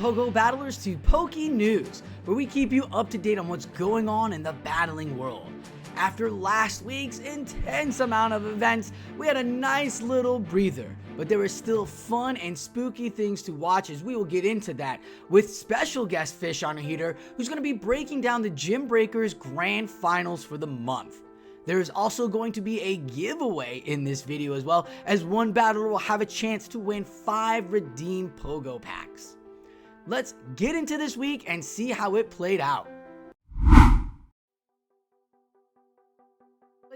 Pogo Battlers to PokeNews, where we keep you up to date on what's going on in the battling world. After last week's intense amount of events, we had a nice little breather, but there were still fun and spooky things to watch as we will get into that with special guest FishOnAHeater, who's going to be breaking down the Gymbreakers Grand Finals for the month. There is also going to be a giveaway in this video as well, as one battler will have a chance to win 5 redeemed Pogo Packs. Let's get into this week and see how it played out.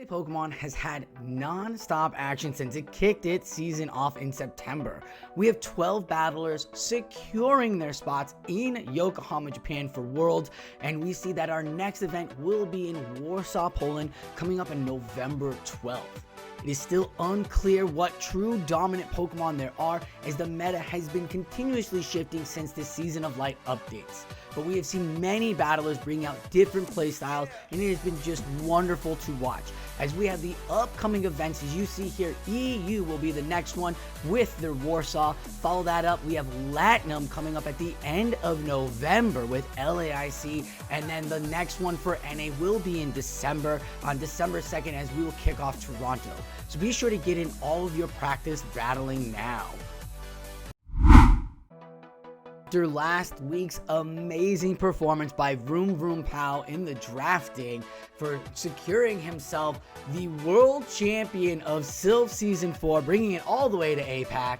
Pokemon has had non-stop action since it kicked its season off in September. We have 12 battlers securing their spots in Yokohama, Japan for Worlds, and we see that our next event will be in Warsaw, Poland, coming up on November 12th. It is still unclear what true dominant Pokemon there are, as the meta has been continuously shifting since the Season of Light updates. But we have seen many battlers bring out different playstyles, and it has been just wonderful to watch. As we have the upcoming events, as you see here, EU will be the next one with their Warsaw. Follow that up, we have Latinum coming up at the end of November with LAIC, and then the next one for NA will be in December, on December 2nd, as we will kick off Toronto. So be sure to get in all of your practice battling now. After last week's amazing performance by Vroom Vroom Pow in the drafting for securing himself the World Champion of Sylph Season 4, bringing it all the way to APAC,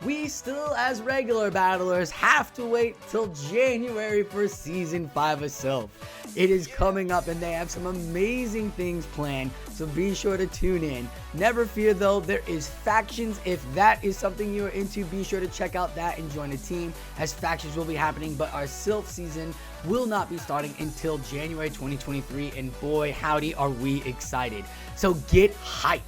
we still, as regular battlers, have to wait till January for Season 5 of Sylph. It is coming up and they have some amazing things planned, so be sure to tune in. Never fear though, there is factions. If that is something you are into, be sure to check out that and join a team, as factions will be happening, but our Sylph season will not be starting until January 2023, and boy howdy are we excited. So get hyped.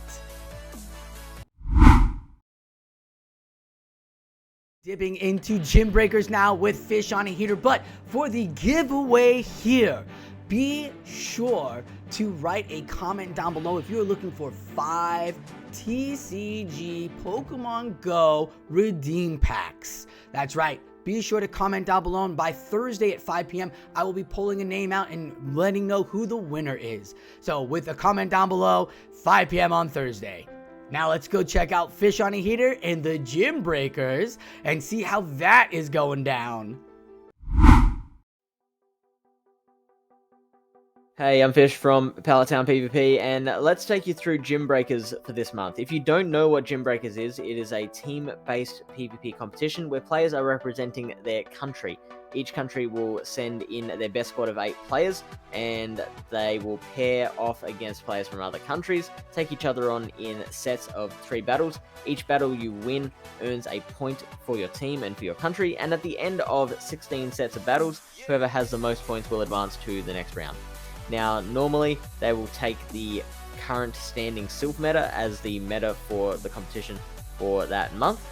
Dipping into Gymbreakers now with FishOnAHeater, but for the giveaway here, be sure to write a comment down below if you're looking for 5 TCG Pokemon Go redeem packs. That's right. Be sure to comment down below, and by Thursday at 5 p.m. I will be pulling a name out and letting know who the winner is. So with a comment down below, 5 p.m. on Thursday. Now let's go check out FishOnAHeater and the Gymbreakers and see how that is going down. Hey, I'm Fish from PalletTown PVP, and let's take you through Gymbreakers for this month. If you don't know what Gymbreakers is, it is a team-based PvP competition where players are representing their country. Each country will send in their best squad of 8 players, and they will pair off against players from other countries, take each other on in sets of 3 battles. Each battle you win earns a point for your team and for your country, and at the end of 16 sets of battles, whoever has the most points will advance to the next round. Now, normally, they will take the current standing Sylph meta as the meta for the competition for that month.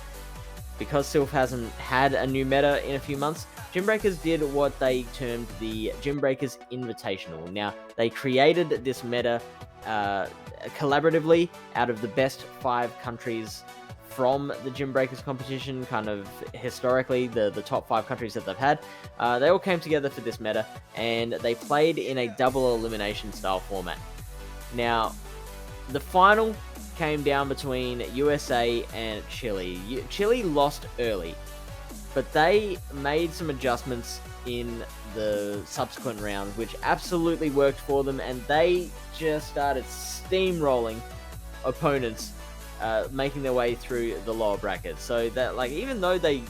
Because Sylph hasn't had a new meta in a few months, Gymbreakers did what they termed the Gymbreakers Invitational. Now, they created this meta collaboratively out of the best 5 countries from the Gymbreakers competition, kind of historically, the top 5 countries that they've had. They all came together for this meta, and they played in a double elimination style format. Now, the final came down between USA and Chile. Chile lost early, but they made some adjustments in the subsequent rounds, which absolutely worked for them, and they just started steamrolling opponents, making their way through the lower bracket. So that, like, even though they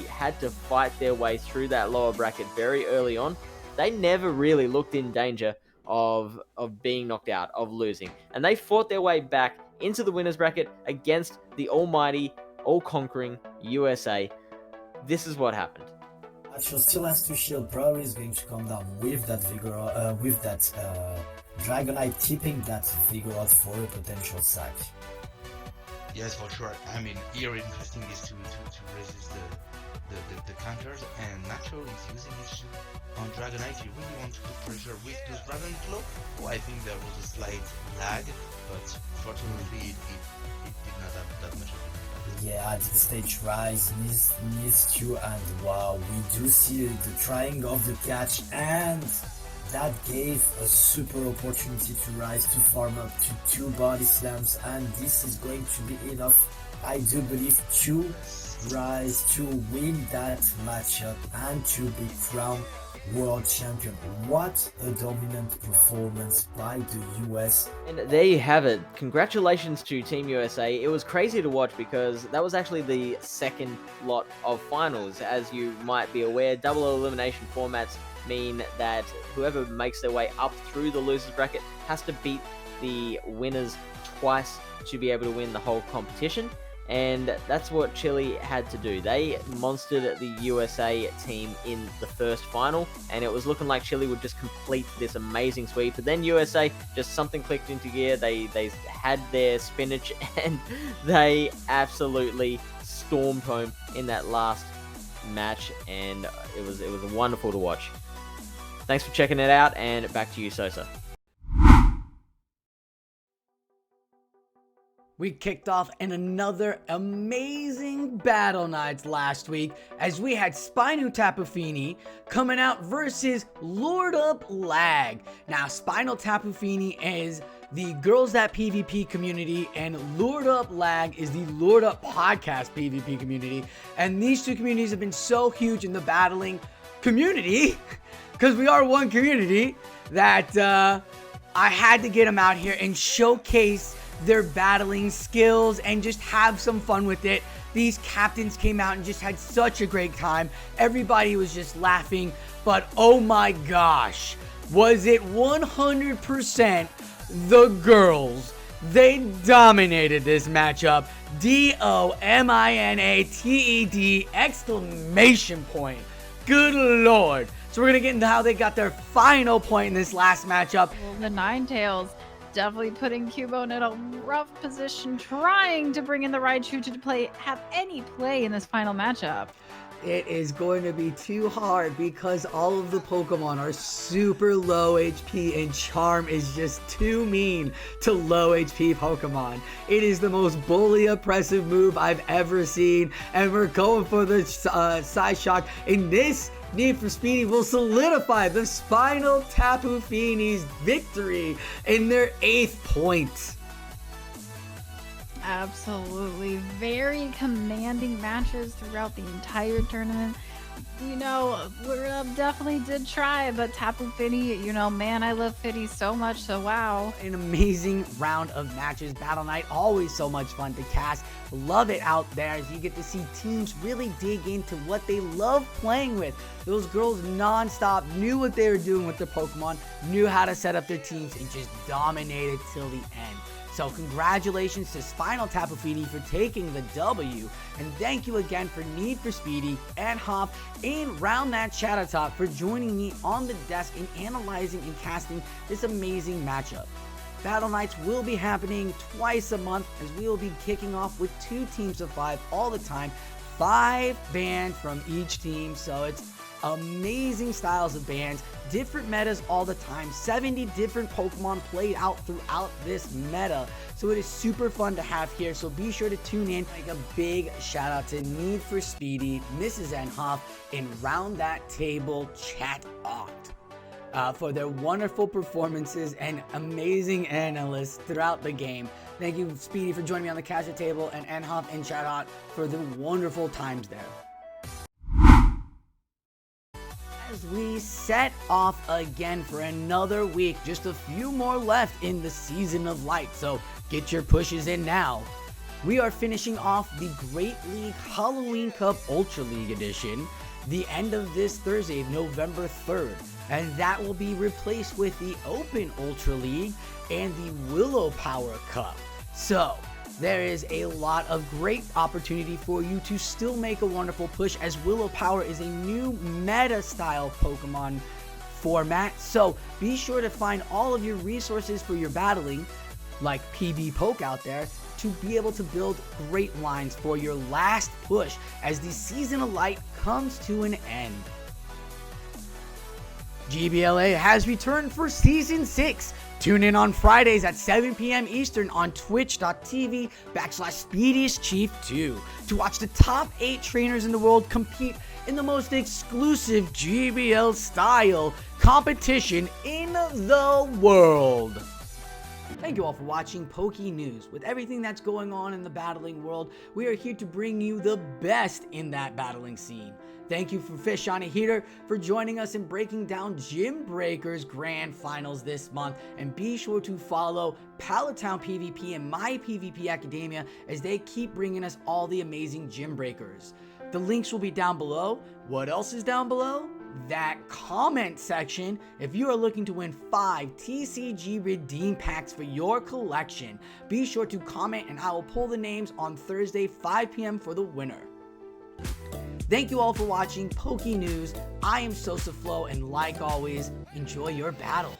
had to fight their way through that lower bracket very early on, they never really looked in danger of being knocked out, of losing, and they fought their way back into the winners bracket against the almighty, all-conquering USA. This is what happened. Actually, still has to shield probably is going to come down with that Vigor, with that Dragonite, tipping that Vigoroth for a potential sack. Yes, for sure. I mean, here interesting is to resist the counters, and Natural is using his shield on Dragonite. You really want to put pressure with this Dragon Claw. Oh, I think there was a slight lag, but fortunately it did not have that much of an impact. Yeah, the stage rise needs to, and wow, we do see the trying of the catch, and that gave a super opportunity to rise to farm up to 2 body slams, and this is going to be enough, I do believe, to rise to win that matchup and to be crowned world champion. What a dominant performance by the US. And there you have it. Congratulations to Team USA. It was crazy to watch because that was actually the second lot of finals. As you might be aware, double elimination formats mean that whoever makes their way up through the losers bracket has to beat the winners twice to be able to win the whole competition. And that's what Chile had to do. They monstered the USA team in the first final, and it was looking like Chile would just complete this amazing sweep. But then USA, just something clicked into gear. They had their spinach, and they absolutely stormed home in that last match, and it was wonderful to watch. Thanks for checking it out, and back to you, Sosa. We kicked off in another amazing Battle Nights last week as we had Spino Tapu Fini coming out versus Lord Up Lag. Now, Spinal Tapu Fini is the Girls That PvP community, and Lord Up Lag is the Lord Up Podcast PvP community. And these two communities have been so huge in the battling community, because we are one community, that I had to get them out here and showcase their battling skills and just have some fun with it. These captains came out and just had such a great time. Everybody was just laughing, but oh my gosh, was it 100% the girls? They dominated this matchup. DOMINATED exclamation point. Good lord. So we're gonna get into how they got their final point in this last matchup. Well, the Ninetales definitely putting Cubone in a rough position, trying to bring in the Raichu to have any play in this final matchup. It is going to be too hard because all of the Pokemon are super low HP, and Charm is just too mean to low HP Pokemon. It is the most bully oppressive move I've ever seen, and we're going for the Side Shock. In this, Need for Speedy will solidify the Spinal Tapu Fini's victory in their 8th point. Absolutely. Very commanding matches throughout the entire tournament. You know, we definitely did try, but Tapu Fini, you know, man, I love Fini so much, so wow. An amazing round of matches. Battle Night, always so much fun to cast. Love it out there as you get to see teams really dig into what they love playing with. Those girls non-stop knew what they were doing with their Pokemon, knew how to set up their teams, and just dominated till the end. So congratulations to Spinal Tapu Fini for taking the W, and thank you again for Need for Speedy and Hop and Round That Shadow Talk for joining me on the desk and analyzing and casting this amazing matchup. Battle Nights will be happening twice a month as we will be kicking off with 2 teams of 5 all the time, 5 banned from each team, so it's amazing styles of bans, different metas all the time, 70 different Pokemon played out throughout this meta. So it is super fun to have here, so be sure to tune in. Like a big shout out to Need for Speedy, Mrs. Enhoff, and Round That Table Chat Oct for their wonderful performances and amazing analysts throughout the game. Thank you, Speedy, for joining me on the Catcher Table, and Enhoff and Chat Oct for the wonderful times there. As we set off again for another week, just a few more left in the Season of Light, so get your pushes in now. We are finishing off the Great League Halloween Cup Ultra League Edition the end of this Thursday, November 3rd, and that will be replaced with the Open Ultra League and the Willow Power Cup. So there is a lot of great opportunity for you to still make a wonderful push, as Willow Power is a new meta style Pokemon format. So be sure to find all of your resources for your battling, like PB Poke out there, to be able to build great lines for your last push as the Season of Light comes to an end. GBLA has returned for Season 6. Tune in on Fridays at 7 p.m. Eastern on twitch.tv/SpeediestChief2 to watch the top 8 trainers in the world compete in the most exclusive GBL style competition in the world. Thank you all for watching PokeNews. With everything that's going on in the battling world, we are here to bring you the best in that battling scene. Thank you for FishOnAHeater for joining us in breaking down Gymbreakers Grand Finals this month. And be sure to follow PalletTown PVP and My PvP Academia as they keep bringing us all the amazing Gymbreakers. The links will be down below. What else is down below? That comment section if you are looking to win 5 TCG redeem packs for your collection. Be sure to comment and I will pull the names on Thursday 5 p.m. for the winner. Thank you all for watching PokeNews. I am SosaFlow, and like always, enjoy your battles.